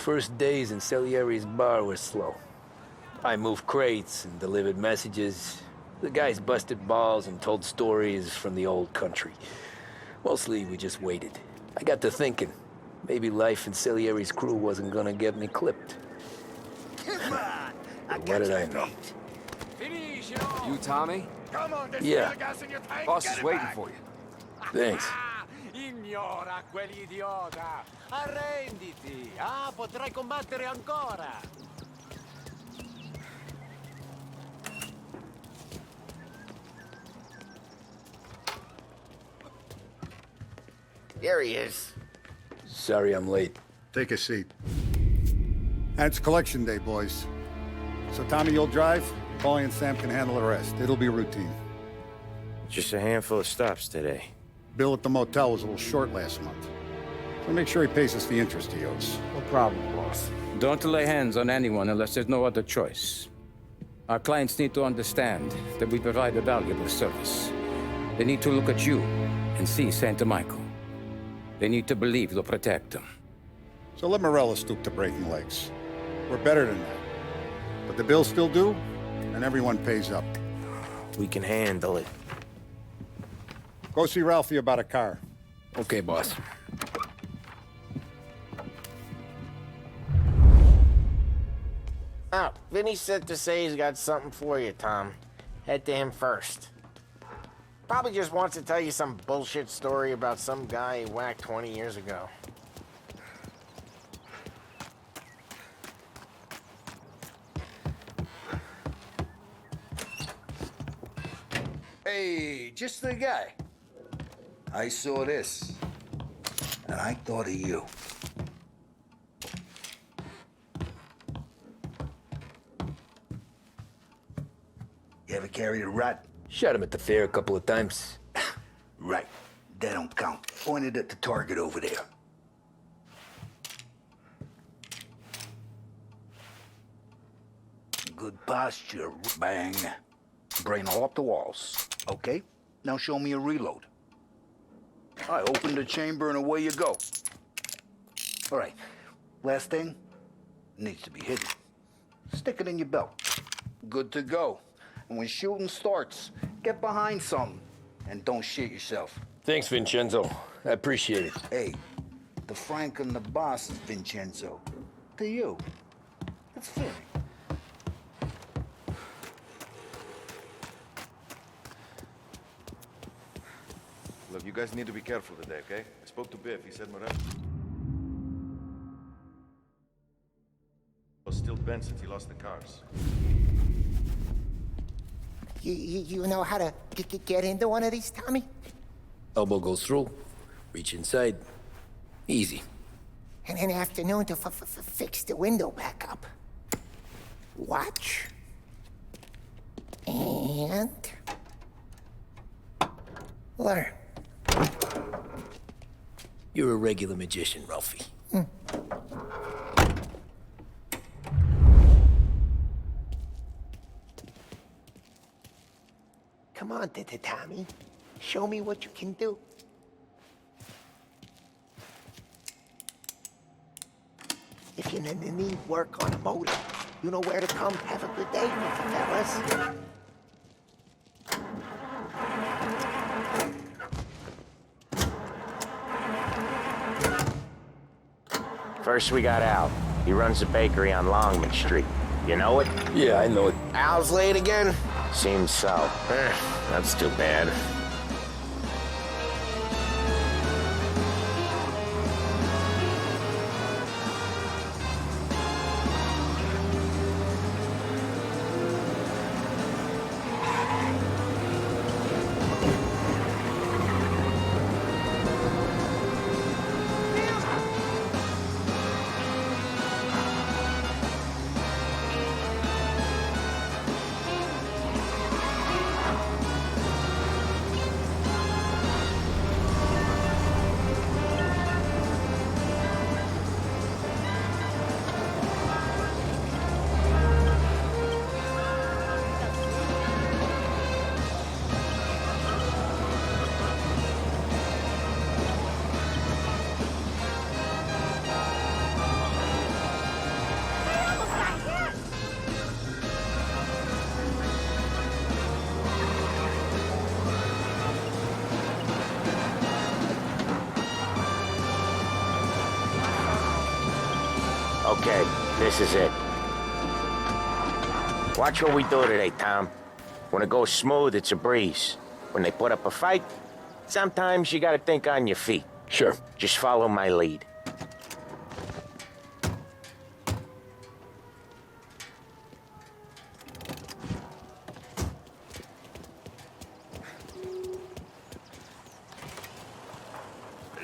first days in Salieri's bar were slow. I moved crates and delivered messages. The guys busted balls and told stories from the old country. Mostly, we just waited. I got to thinking, maybe life in Salieri's crew wasn't gonna get me clipped. Come on! But what did I know? You, Tommy? Come on, there's Yeah. gas in your tank. Boss Get is it waiting back. for you. Thanks. Ignora quell'idiota! Arrenditi! Ah, potrai combattere ancora! There he is. Sorry I'm late. Take a seat. And it's collection day, boys. So Tommy, you'll drive. Paulie and Sam can handle the rest. It'll be routine. Just a handful of stops today. Bill at the motel was a little short last month. So make sure he pays us the interest he owes. No problem, boss. Don't lay hands on anyone unless there's no other choice. Our clients need to understand that we provide a valuable service. They need to look at you and see Santa Michael. They need to believe you'll protect them. So let Morella stoop to breaking legs. We're better than that. But the bills still due, and everyone pays up. We can handle it. Go see Ralphie about a car. Okay, boss. Oh, Vinny said to say he's got something for you, Tom. Head to him first. Probably just wants to tell you some bullshit story about some guy he whacked 20 years ago. Hey, just the guy. I saw this, and I thought of you. You ever carried a rat? Shot him at the fair a couple of times. Right. That don't count. Pointed at the target over there. Good posture. Bang. Brain all off the walls. Okay, now show me a reload. I open the chamber and away you go. All right, last thing, needs to be hidden. Stick it in your belt. Good to go. And when shooting starts, get behind something and don't shit yourself. Thanks, Vincenzo. I appreciate it. Hey, the Frank and the boss is Vincenzo. To you. That's fitting. Look, you guys need to be careful today, okay? I spoke to Biff. He said Morel was still bent since he lost the cars. You know how to get into one of these, Tommy? Elbow goes through. Reach inside. Easy. And an afternoon to fix the window back up. Watch. And... learn. You're a regular magician, Ralphie. Come on, Tommy. Show me what you can do. If you need work on a motor, you know where to come. Have a good day, fellas. First we got Al. He runs a bakery on Longman Street. You know it? Yeah, I know it. Al's late again? Seems so. That's too bad. Okay, this is it. Watch what we do today, Tom. When it goes smooth, it's a breeze. When they put up a fight, sometimes you gotta think on your feet. Sure. Just follow my lead.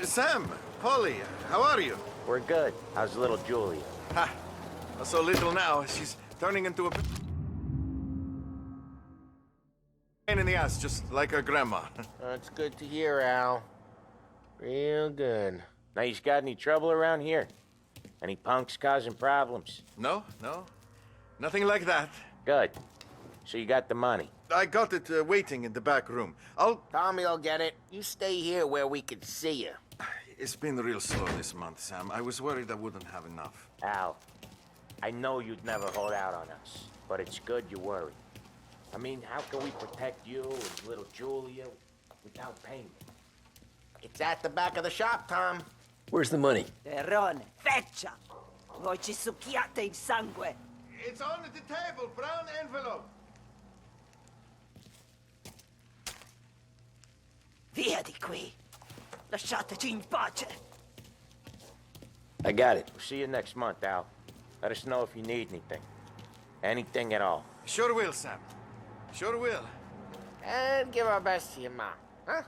Sam, Polly, how are you? We're good. How's little Julia? Ha! So little now, she's turning into a pain in the ass, just like her grandma. That's good to hear, Al. Real good. Now, you got any trouble around here? Any punks causing problems? No, nothing like that. Good. So you got the money? I got it waiting in the back room. Tommy will get it. You stay here where we can see you. It's been real slow this month, Sam. I was worried I wouldn't have enough. Al, I know you'd never hold out on us, but it's good you worry. I mean, how can we protect you and little Julia without payment? It's at the back of the shop, Tom. Where's the money? Terrone, feccia! Voi ci succhiate il sangue! It's on the table, brown envelope. Via di qui! Lasciateci in pace! I got it. We'll see you next month, Al. Let us know if you need anything. Anything at all. Sure will, Sam. Sure will. And give our best to your mom, huh?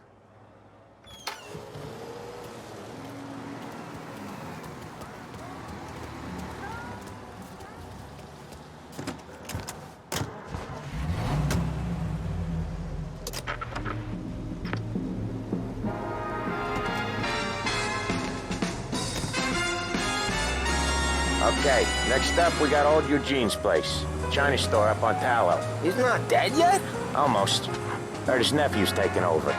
Okay, next up we got old Eugene's place. China store up on Tallow. He's not dead yet? Almost. Heard his nephew's taking over.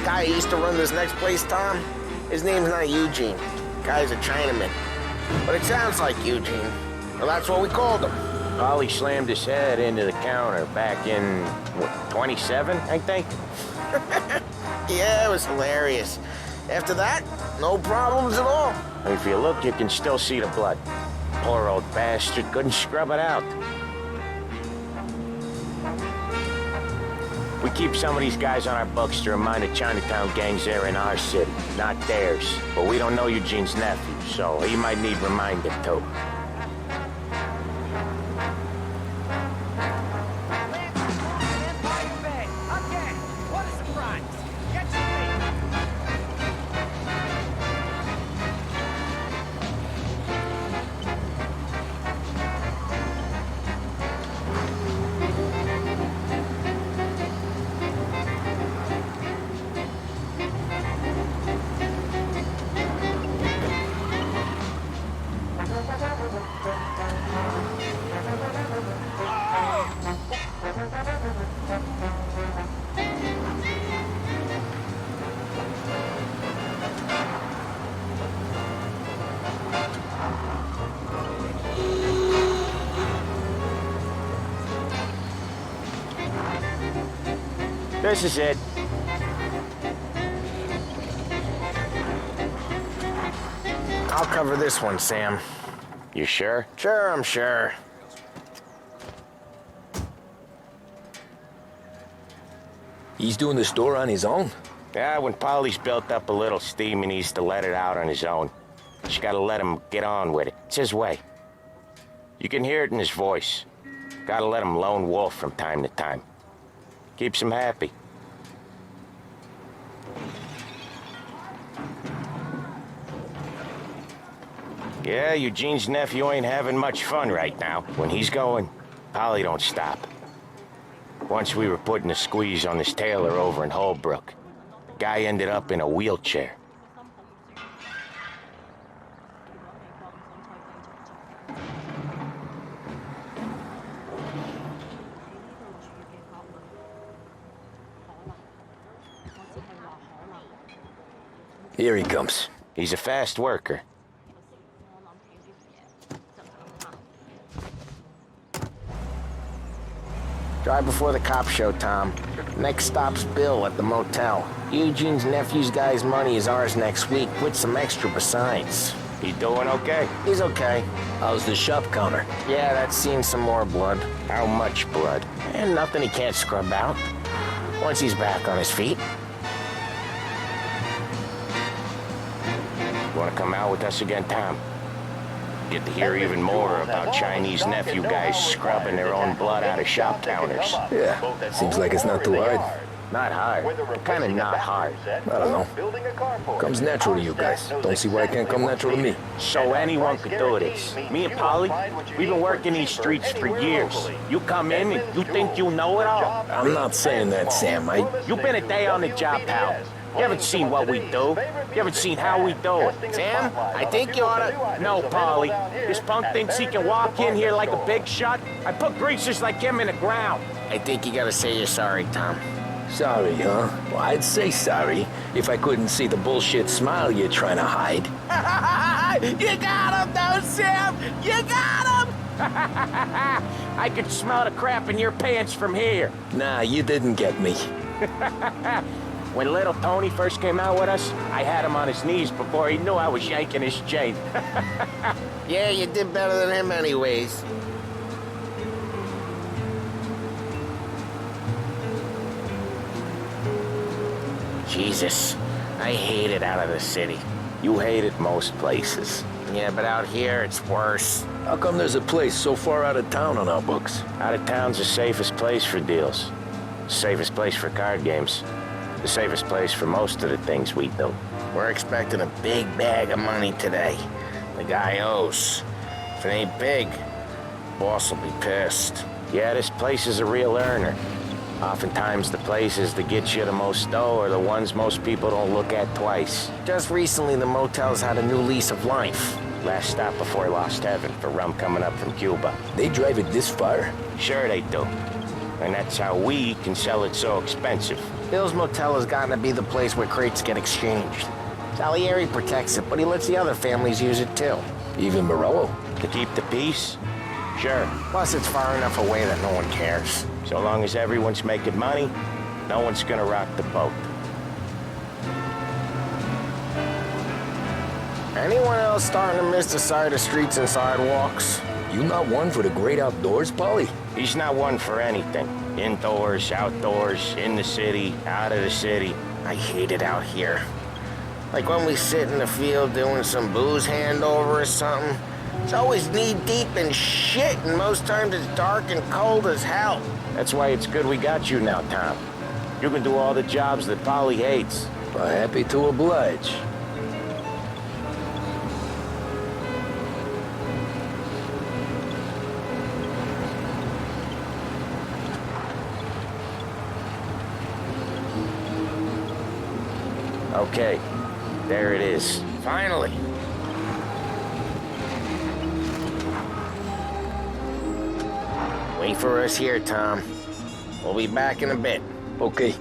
Guy who used to run this next place, Tom, his name's not Eugene. Guy's a Chinaman. But it sounds like Eugene. Well, that's what we called him. Ollie slammed his head into the counter back in, what, 27, I think? Yeah, it was hilarious. After that, no problems at all. If you look, you can still see the blood. Poor old bastard couldn't scrub it out. We keep some of these guys on our books to remind the Chinatown gangs they're in our city, not theirs. But we don't know Eugene's nephew, so he might need reminding too. This is it. I'll cover this one, Sam. You sure? Sure, I'm sure. He's doing the store on his own? Yeah, when Polly's built up a little steam, he needs to let it out on his own. Just gotta let him get on with it. It's his way. You can hear it in his voice. Gotta let him lone wolf from time to time. Keeps him happy. Yeah, Eugene's nephew ain't having much fun right now. When he's going, Polly don't stop. Once we were putting a squeeze on this tailor over in Holbrook. The guy ended up in a wheelchair. Here he comes. He's a fast worker. Drive before the cops show, Tom. Next stop's Bill at the motel. Eugene's nephew's guy's money is ours next week, with some extra besides. He doing okay? He's okay. How's the shop counter? Yeah, that's seen some more blood. How much blood? And nothing he can't scrub out. Once he's back on his feet. Want to come out with us again, Tom? Get to hear even more about Chinese nephew guys scrubbing their own blood out of shop counters. Yeah, seems like it's not too hard. Not hard. Kind of not hard. I don't know. Comes natural to you guys. Don't see why it can't come natural to me. So anyone could do this. Me and Polly, we've been working these streets for years. You come in and you think you know it all? I'm not saying that, Sam. You've been a day on the job, pal. You haven't seen what we do. You haven't seen how we do it. Sam, I think you ought to... No, Polly. This punk thinks he can walk in here like a big shot. I put greasers like him in the ground. I think you gotta say you're sorry, Tom. Sorry, huh? Well, I'd say sorry if I couldn't see the bullshit smile you're trying to hide. You got him, though, Sam! You got him! I could smell the crap in your pants from here. Nah, you didn't get me. When little Tony first came out with us, I had him on his knees before he knew I was yanking his chain. Yeah, you did better than him anyways. Jesus, I hate it out of the city. You hate it most places. Yeah, but out here, it's worse. How come there's a place so far out of town on our books? Out of town's the safest place for deals. Safest place for card games. The safest place for most of the things we do. We're expecting a big bag of money today. The guy owes. If it ain't big, boss will be pissed. Yeah, this place is a real earner. Oftentimes the places that get you the most dough are the ones most people don't look at twice. Just recently, the motel's had a new lease of life. Last stop before Lost Heaven for rum coming up from Cuba. They drive it this far? Sure they do. And that's how we can sell it so expensive. Bill's Motel has gotten to be the place where crates get exchanged. Salieri protects it, but he lets the other families use it too. Even Morello? To keep the peace? Sure. Plus, it's far enough away that no one cares. So long as everyone's making money, no one's gonna rock the boat. Anyone else starting to miss the side of streets and sidewalks? You not one for the great outdoors, Polly? He's not one for anything. Indoors, outdoors, in the city, out of the city. I hate it out here. Like when we sit in the field doing some booze handover or something. It's always knee-deep in shit, and most times it's dark and cold as hell. That's why it's good we got you now, Tom. You can do all the jobs that Polly hates. Well, happy to oblige. Okay, there it is. Finally. Wait for us here, Tom. We'll be back in a bit. Okay.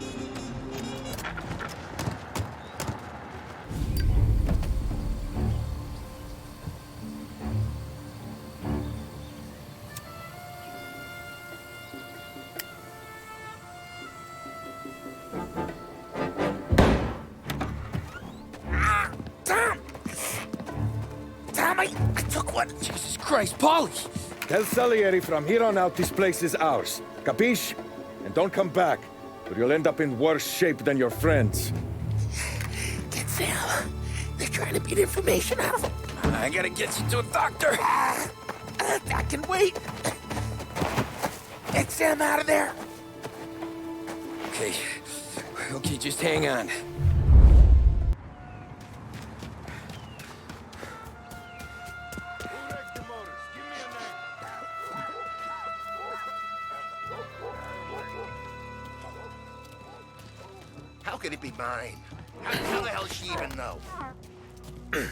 Tom, I took one. Jesus Christ, Polly! Tell Salieri from here on out this place is ours. Capiche? And don't come back, or you'll end up in worse shape than your friends. Get Sam. They're trying to beat information out of him. I gotta get you to a doctor. I can wait. Get Sam out of there. Okay. Okay, just hang on. How could it be mine? How the hell does she even know? That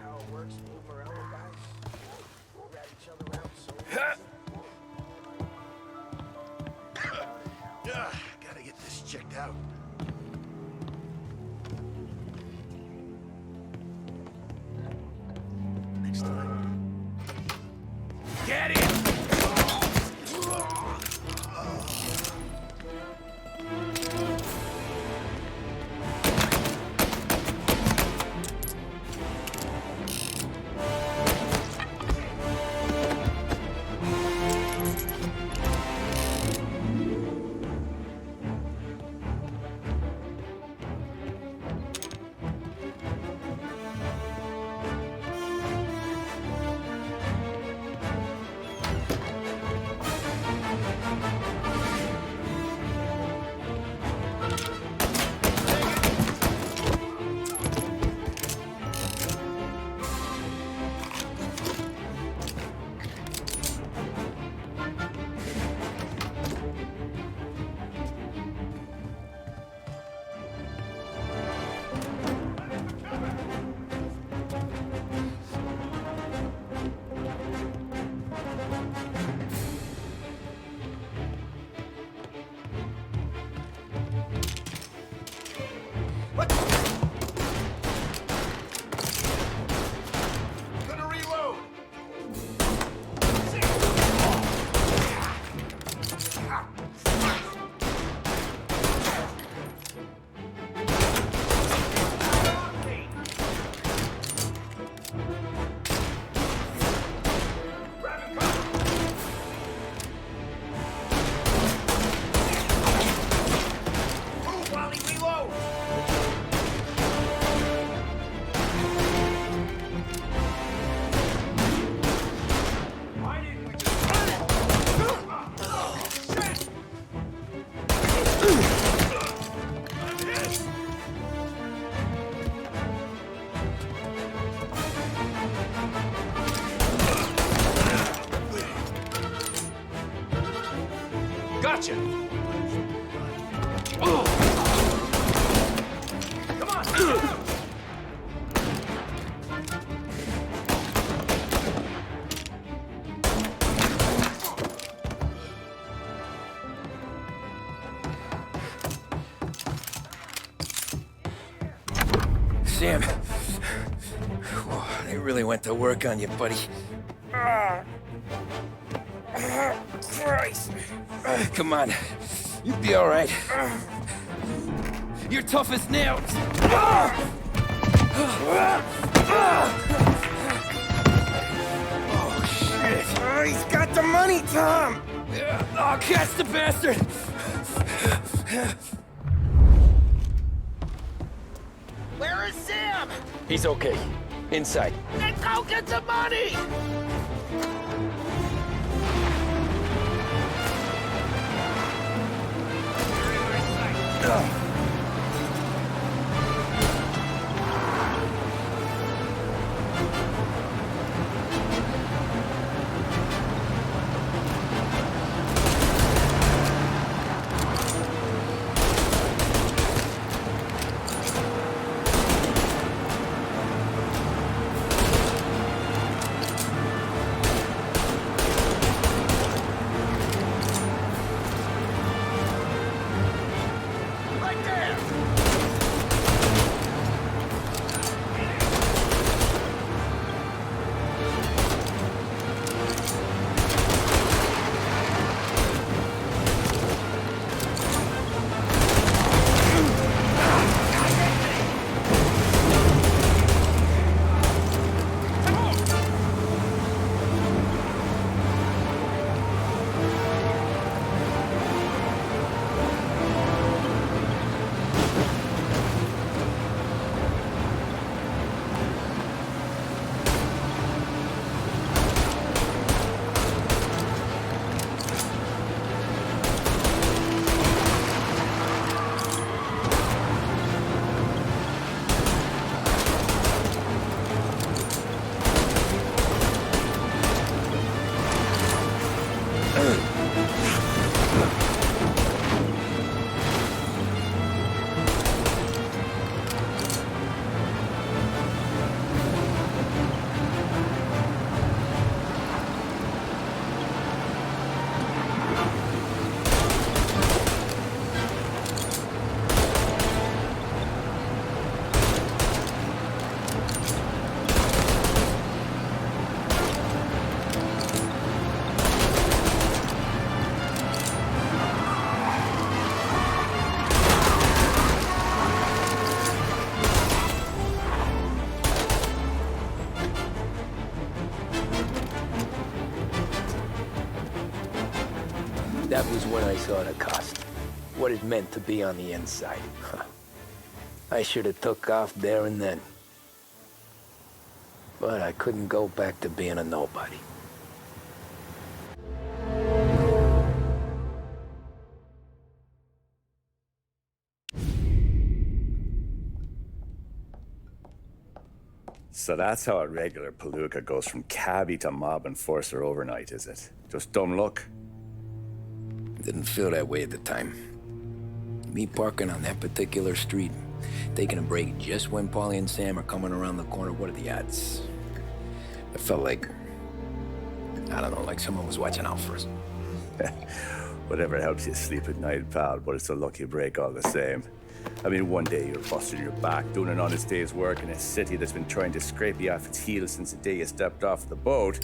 how it works, Morello guys? Rat each other out so Gotta get this checked out. Next time. Get it! Gotcha! Come on! Sam, whoa, they really went to work on you, buddy. Christ. Come on. You'll be all right. You're tough as nails. Oh, shit. Oh, he's got the money, Tom! Oh, catch the bastard! Where is Sam? He's okay. Inside. Then go get the money! That was when I saw the cost. What it meant to be on the inside. Huh. I should have took off there and then. But I couldn't go back to being a nobody. So that's how a regular palooka goes from cabbie to mob enforcer overnight, is it? Just dumb luck? Didn't feel that way at the time. Me parking on that particular street, taking a break just when Paulie and Sam are coming around the corner, what are the odds? It felt like, I don't know, like someone was watching out for us. Whatever helps you sleep at night, pal, but it's a lucky break all the same. I mean, one day you're busting your back, doing an honest day's work in a city that's been trying to scrape you off its heels since the day you stepped off the boat,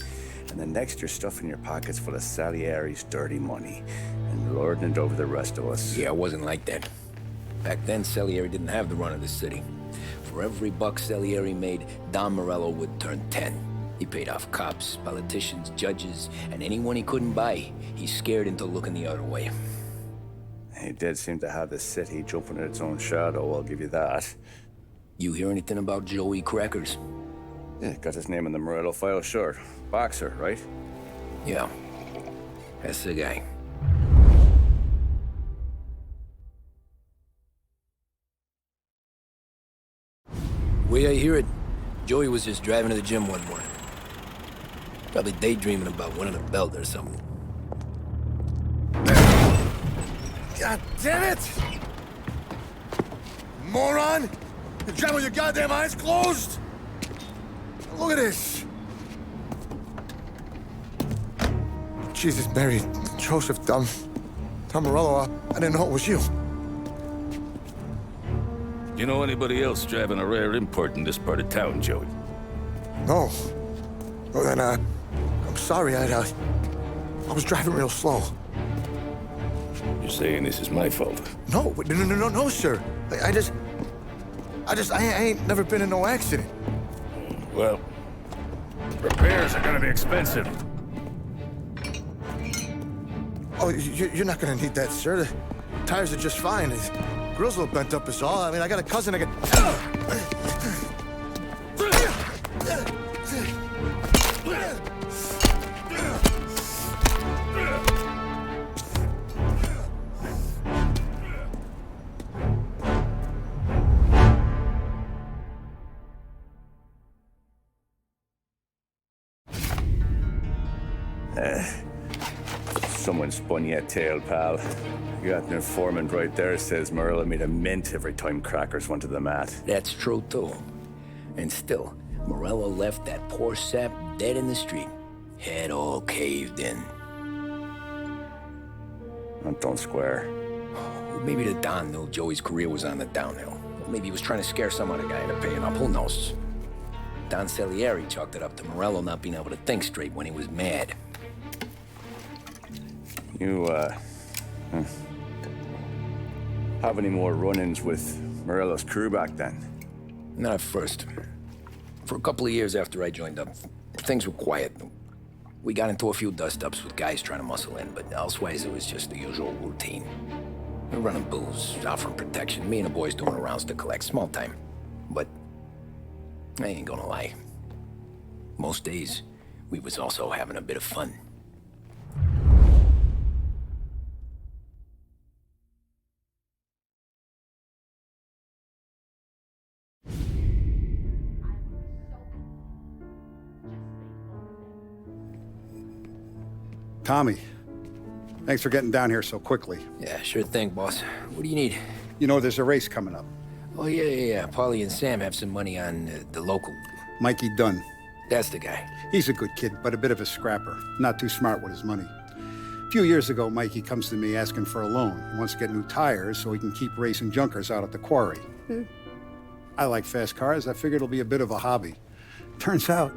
and the next you're stuffing your pockets full of Salieri's dirty money and lording it over the rest of us. Yeah, it wasn't like that. Back then, Salieri didn't have the run of the city. For every buck Salieri made, Don Morello would turn 10. He paid off cops, politicians, judges, and anyone he couldn't buy, he scared into looking the other way. He did seem to have the city jumping in its own shadow, I'll give you that. You hear anything about Joey Crackers? Yeah, got his name in the Morello file, sure. Boxer, right? Yeah. That's the guy. The way I hear it, Joey was just driving to the gym one morning. Probably daydreaming about winning a belt or something. God damn it! Moron! You're driving with your goddamn eyes closed! Look at this! Jesus, Mary, Joseph, Tom Morello, I didn't know it was you. You know anybody else driving a rare import in this part of town, Joey? No. Well, then, I'm sorry, I was driving real slow. You're saying this is my fault? No, sir. I ain't never been in no accident. Well, repairs are gonna be expensive. Oh, you're not gonna need that, sir. The tires are just fine. His grill's a little bent up is all. I mean, I got a cousin I Someone spun you a tale, pal. You got an informant right there says Morello made a mint every time Crackers went to the mat. That's true, too. And still, Morello left that poor sap dead in the street. Head all caved in. That don't square. Maybe the Don knew Joey's career was on the downhill. Maybe he was trying to scare some other guy into paying up. Who knows? Don Salieri chalked it up to Morello not being able to think straight when he was mad. You, have any more run-ins with Morello's crew back then? Not at first. For a couple of years after I joined up, things were quiet. We got into a few dust-ups with guys trying to muscle in, but elsewise it was just the usual routine. We're running booze, offering protection, me and the boys doing the rounds to collect, small time. But I ain't gonna lie. Most days, we was also having a bit of fun. Tommy, thanks for getting down here so quickly. Yeah, sure thing, boss. What do you need? You know, there's a race coming up. Oh, yeah. Paulie and Sam have some money on the local. Mikey Dunn. That's the guy. He's a good kid, but a bit of a scrapper. Not too smart with his money. A few years ago, Mikey comes to me asking for a loan. He wants to get new tires so he can keep racing junkers out at the quarry. I like fast cars. I figured it'll be a bit of a hobby. Turns out,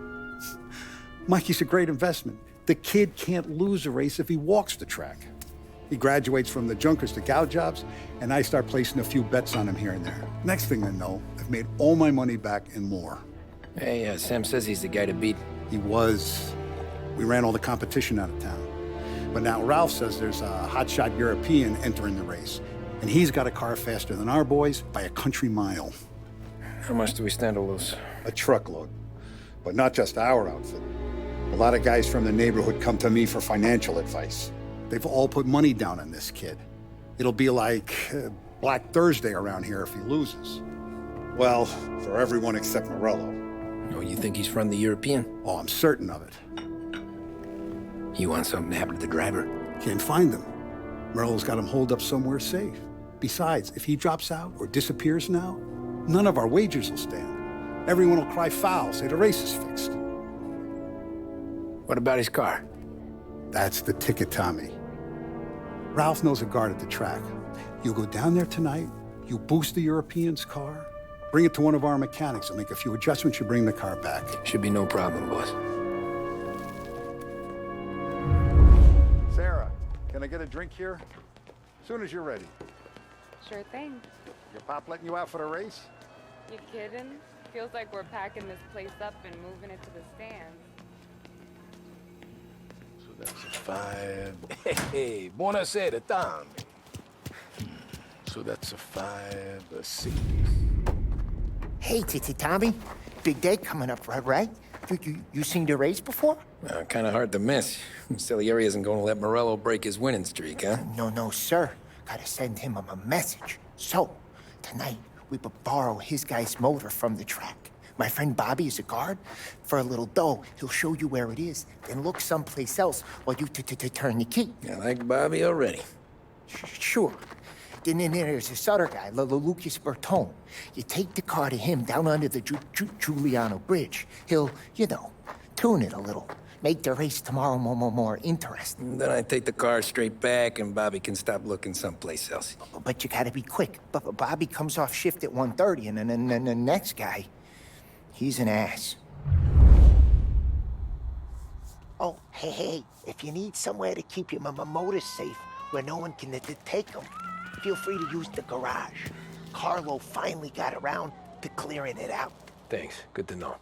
Mikey's a great investment. The kid can't lose a race if he walks the track. He graduates from the junkers to gal jobs, and I start placing a few bets on him here and there. Next thing I know, I've made all my money back and more. Hey, Sam says he's the guy to beat. He was. We ran all the competition out of town. But now Ralph says there's a hotshot European entering the race, and he's got a car faster than our boys by a country mile. How much do we stand to lose? A truckload. But not just our outfit. A lot of guys from the neighborhood come to me for financial advice. They've all put money down on this kid. It'll be like Black Thursday around here if he loses. Well, for everyone except Morello. Oh, you think he's from the European? Oh, I'm certain of it. You want something to happen to the driver? Can't find him. Morello's got him holed up somewhere safe. Besides, if he drops out or disappears now, none of our wagers will stand. Everyone will cry foul, say the race is fixed. What about his car? That's the ticket, Tommy. Ralph knows a guard at the track. You go down there tonight, you boost the European's car, bring it to one of our mechanics, and make a few adjustments, you bring the car back. Should be no problem, boss. Sarah, can I get a drink here? As soon as you're ready. Sure thing. Your pop letting you out for the race? You kidding? Feels like we're packing this place up and moving it to the stands. That's a 5. Hey, buonasera, Tommy. So that's a 5, a 6. Hey, Tommy. Big day coming up, right? You seen the race before? Kind of hard to miss. Salieri isn't going to let Morello break his winning streak, huh? No, sir. Gotta send him a message. So, tonight, we borrow his guy's motor from the track. My friend Bobby is a guard. For a little dough, he'll show you where it is, then look someplace else while you turn the key. I like Bobby already. Sure. Then there's this other guy, Lucas Bertone. You take the car to him down under the Giuliano Bridge. He'll, tune it a little. Make the race tomorrow more interesting. Then I take the car straight back and Bobby can stop looking someplace else. But you gotta be quick. But Bobby comes off shift at 1:30, and then the next guy, he's an ass. Oh, hey, if you need somewhere to keep your motor safe where no one can take them, feel free to use the garage. Carlo finally got around to clearing it out. Thanks. Good to know.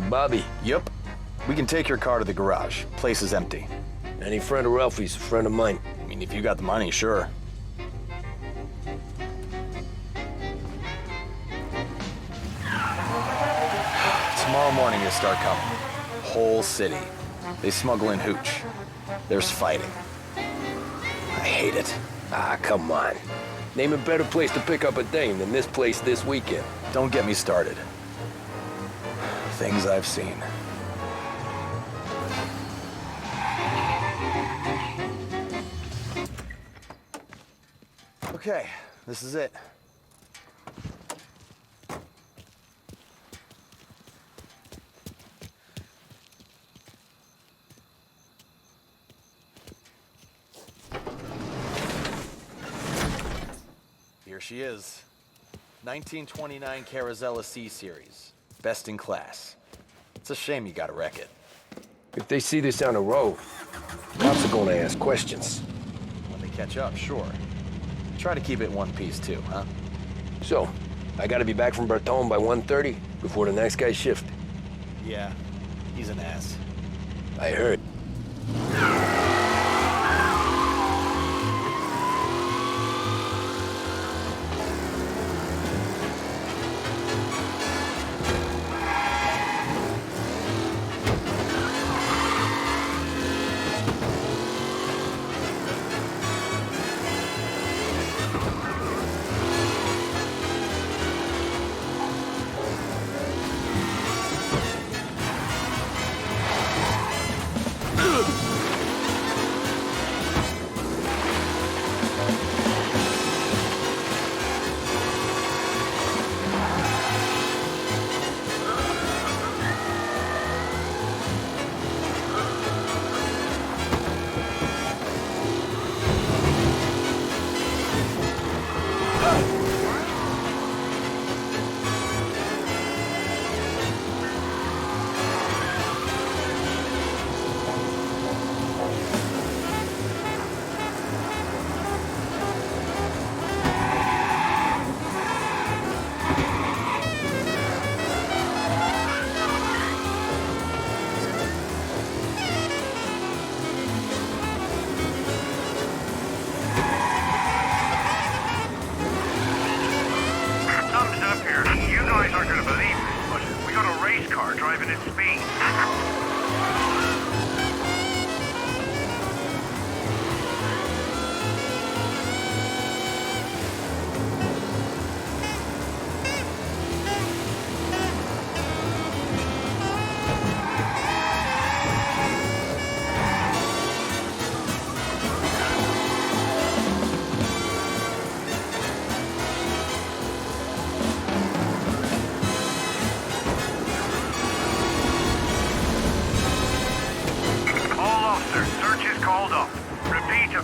Bobby. Yep. We can take your car to the garage. Place is empty. Any friend of Ralphie's, a friend of mine. I mean, if you got the money, sure. Tomorrow morning they start coming. Whole city. They smuggle in hooch. There's fighting. I hate it. Ah, come on. Name a better place to pick up a dame than this place this weekend. Don't get me started. Things I've seen. Okay, this is it. Here she is. 1929 Carazella C Series. Best in class. It's a shame you gotta wreck it. If they see this on the road, cops are gonna ask questions. When they catch up, sure. Try to keep it in one piece too, huh? So, I gotta be back from Bertone by 1:30 before the next guy's shift. Yeah, he's an ass. I heard.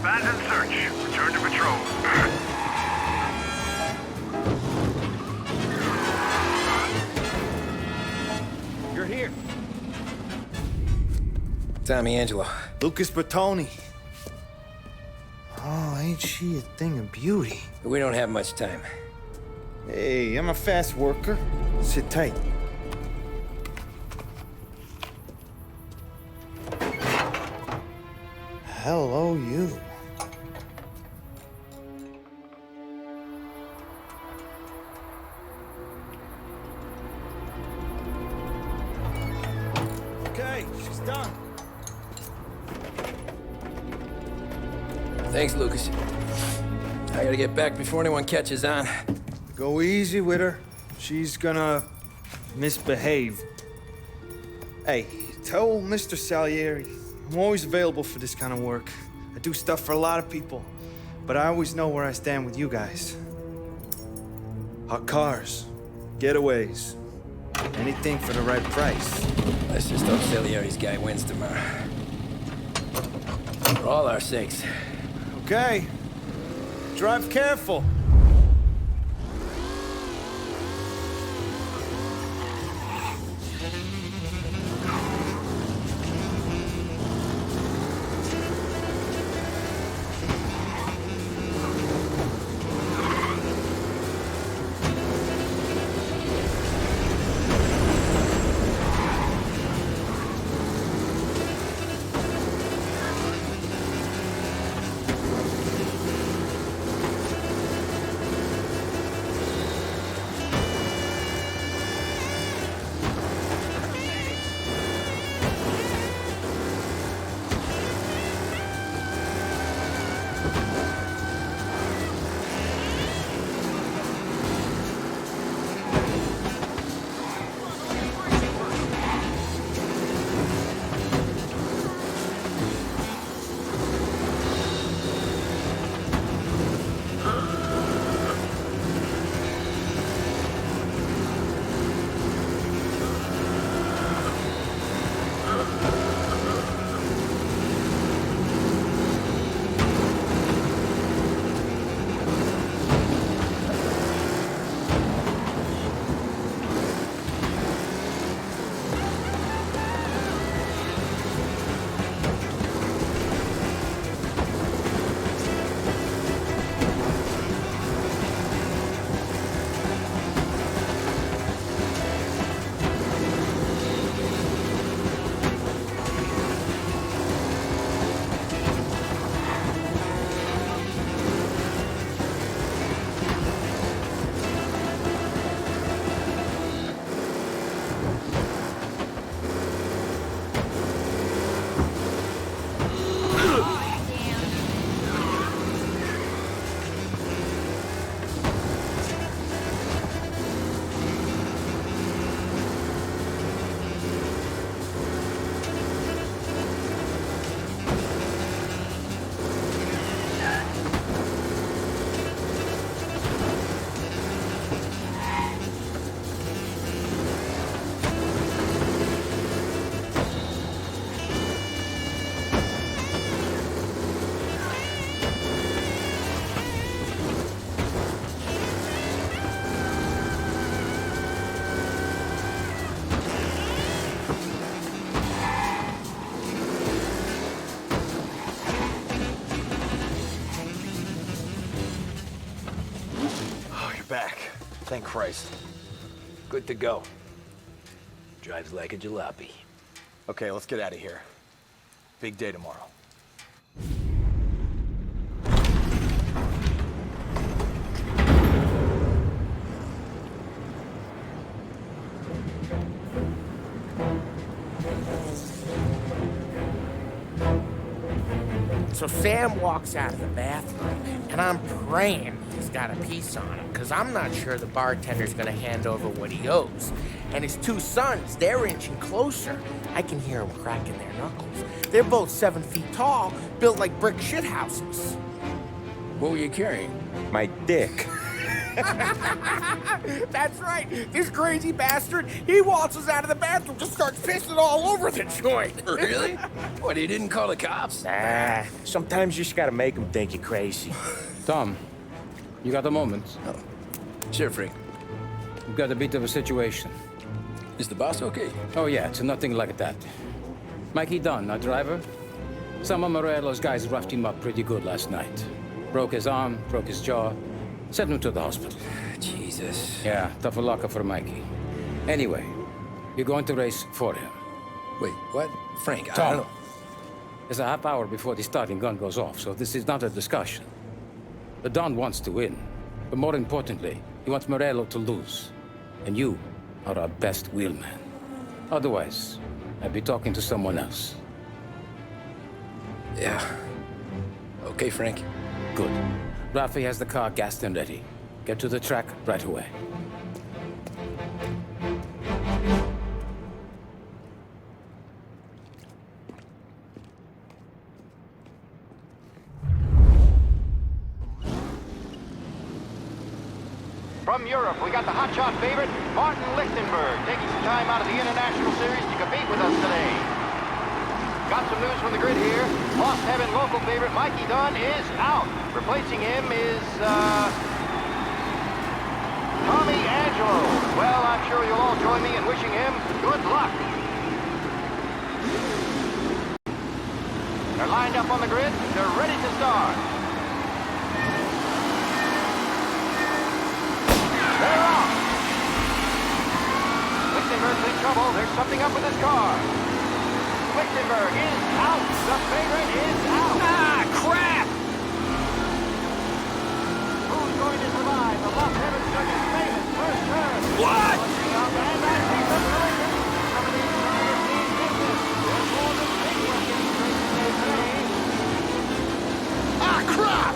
Abandon search. Return to patrol. You're here. Tommy Angelo. Lucas Bertoni. Oh, ain't she a thing of beauty? We don't have much time. Hey, I'm a fast worker. Sit tight. Hello, you. Okay, she's done. Thanks, Lucas. I gotta get back before anyone catches on. Go easy with her. She's gonna misbehave. Hey, tell Mr. Salieri I'm always available for this kind of work. I do stuff for a lot of people, but I always know where I stand with you guys. Hot cars, getaways, anything for the right price. Let's just hope Salieri's guy wins tomorrow. For all our sakes. Okay. Drive careful. Back. Thank Christ. Good to go. Drives like a jalopy. Okay, let's get out of here. Big day tomorrow. So Sam walks out of the bathroom, and I'm praying he's got a piece on him, because I'm not sure the bartender's gonna hand over what he owes. And his two sons, they're inching closer. I can hear them cracking their knuckles. They're both 7 feet tall, built like brick shithouses. What were you carrying? My dick. That's right. This crazy bastard, he waltzes out of the bathroom, just starts pissing all over the joint. Really? What, he didn't call the cops? Nah, sometimes you just gotta make them think you're crazy. Tom, you got a moment? Oh. Sure, Frank. We've got a bit of a situation. Is the boss okay? Oh, yeah, it's nothing like that. Mikey Dunn, our driver. Some of Morello's guys roughed him up pretty good last night. Broke his arm, broke his jaw, sent him to the hospital. Jesus. Yeah, tough luck for Mikey. Anyway, you're going to race for him. Wait, what? Frank, I Tom, don't know. there's a half hour before the starting gun goes off, so this is not a discussion. The Don wants to win, but more importantly, he wants Morello to lose. And you are our best wheelman. Otherwise, I'd be talking to someone else. Yeah. Okay, Frank. Good. Rafi has the car gassed and ready. Get to the track right away. From Europe, we got the hotshot favorite, Martin Lichtenberg, taking some time out of the International Series to compete with us today. Got some news from the grid here. Lost Heaven local favorite Mikey Dunn is out. Replacing him is, Tommy Angelo. Well, I'm sure you'll all join me in wishing him good luck. They're lined up on the grid. They're ready to start. They're off. Lichtenberg's in trouble. There's something up with his car. Lichtenberg is out. The favorite is out. Ah, crap! Who's going to survive the Lost Heaven Circuit's famous first turn? What? Some of these drivers need business. There's more than paperwork getting straight today. Ah, crap!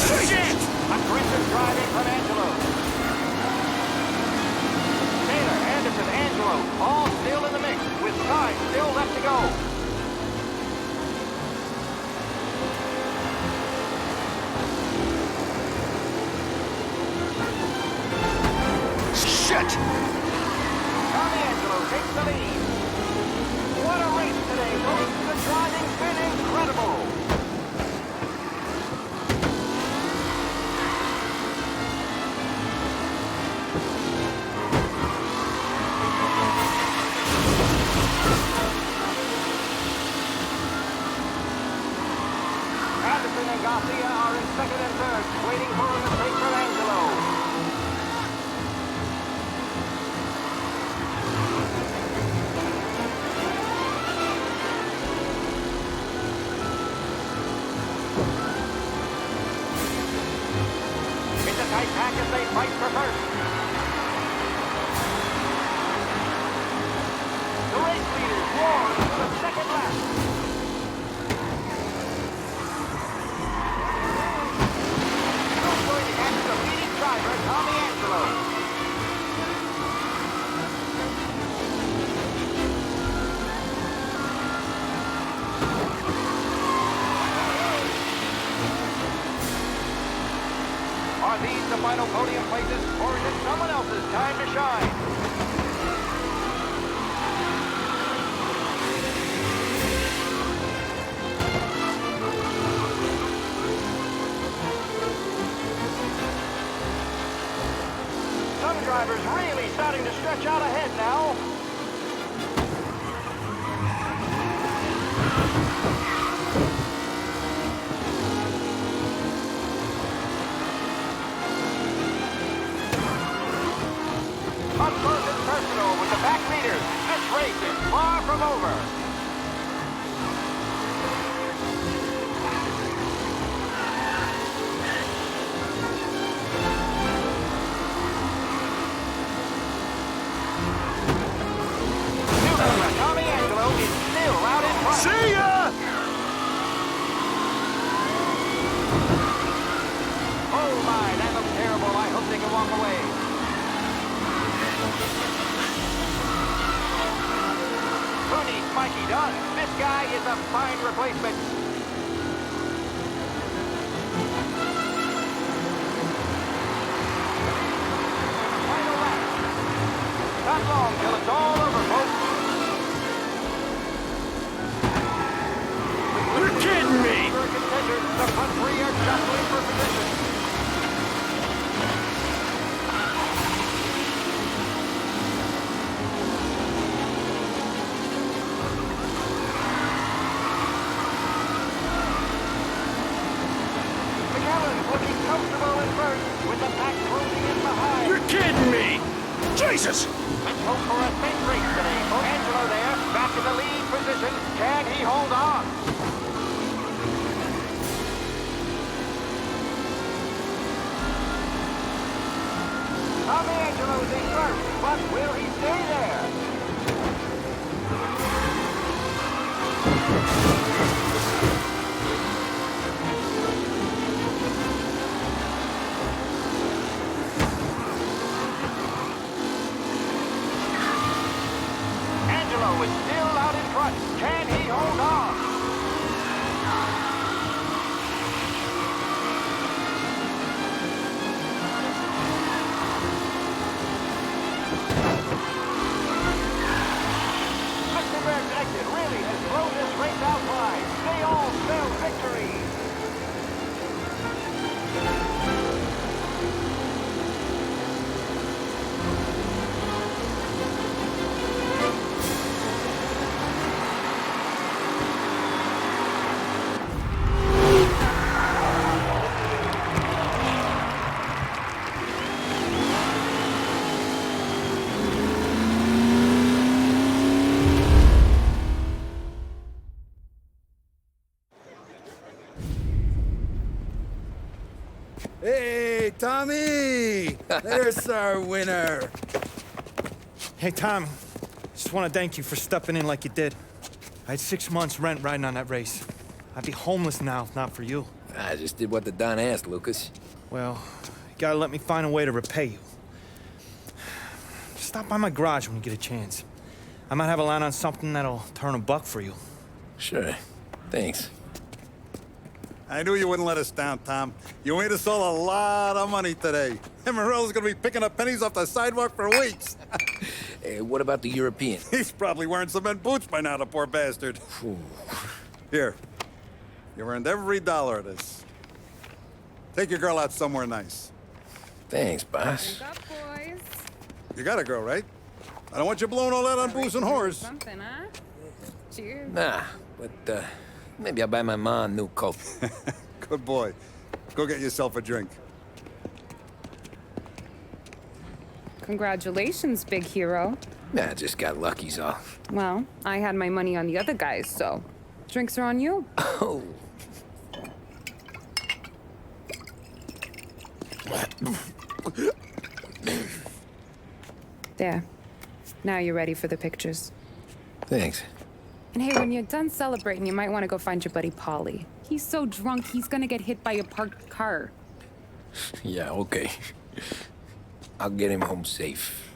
Shit! Aggressive driving from Angelo. Taylor, Anderson, Angelo, all still in the mix, with time still left to go. Shit! Tommy Angelo takes the lead. What a race today, folks. The driving's been incredible. Anderson and Garcia are in second and third, waiting for a mistake from Angelo. It's a tight pack as they fight for first. The race leaders roar into the second lap. Who's going to catch the leading driver, Tommy Angelo? Are these the final podium places, or is it someone else's time to shine? Some drivers really starting to stretch out ahead now. Up close and personal with the back leaders. This race is far from over. Newcomer Tommy Angelo is still out in front. See ya! Oh my, that looks terrible. I hope they can walk away. guy is a fine replacement. Final lap. Not long till it's all over, folks. You're kidding me! The front three are jostling for position. Looking comfortable in first, with the pack closing in behind. You're kidding me! Jesus! Let's hope for a safe race today. For Angelo there, back in the lead position. Can he hold on? Tommy Angelo's in first, but will he stay there? Angelo is still out in front. Can he hold on? Lichtenberg's exit really has thrown this race out wide. They all spell victory. Hey, Tommy! There's our winner. Hey, Tom. Just want to thank you for stepping in like you did. I had 6 months rent riding on that race. I'd be homeless now if not for you. I just did what the Don asked, Lucas. Well, you gotta let me find a way to repay you. Stop by my garage when you get a chance. I might have a line on something that'll turn $1 for you. Sure. Thanks. I knew you wouldn't let us down, Tom. You made us all a lot of money today. And Morel's gonna be picking up pennies off the sidewalk for weeks. Hey, what about the European? He's probably wearing cement boots by now, the poor bastard. Here. You earned every dollar of this. Take your girl out somewhere nice. Thanks, boss. What's up, boys? You got a girl, right? I don't want you blowing all that on booze and whores. Something, huh? Cheers. Nah, but maybe I'll buy my mom a new coat. Good boy. Go get yourself a drink. Congratulations, big hero. Nah, I just got lucky's all. Well, I had my money on the other guys, so drinks are on you. Oh. There. Now you're ready for the pictures. Thanks. And hey, when you're done celebrating, you might want to go find your buddy Paulie. He's so drunk, he's gonna get hit by a parked car. Yeah, okay. I'll get him home safe.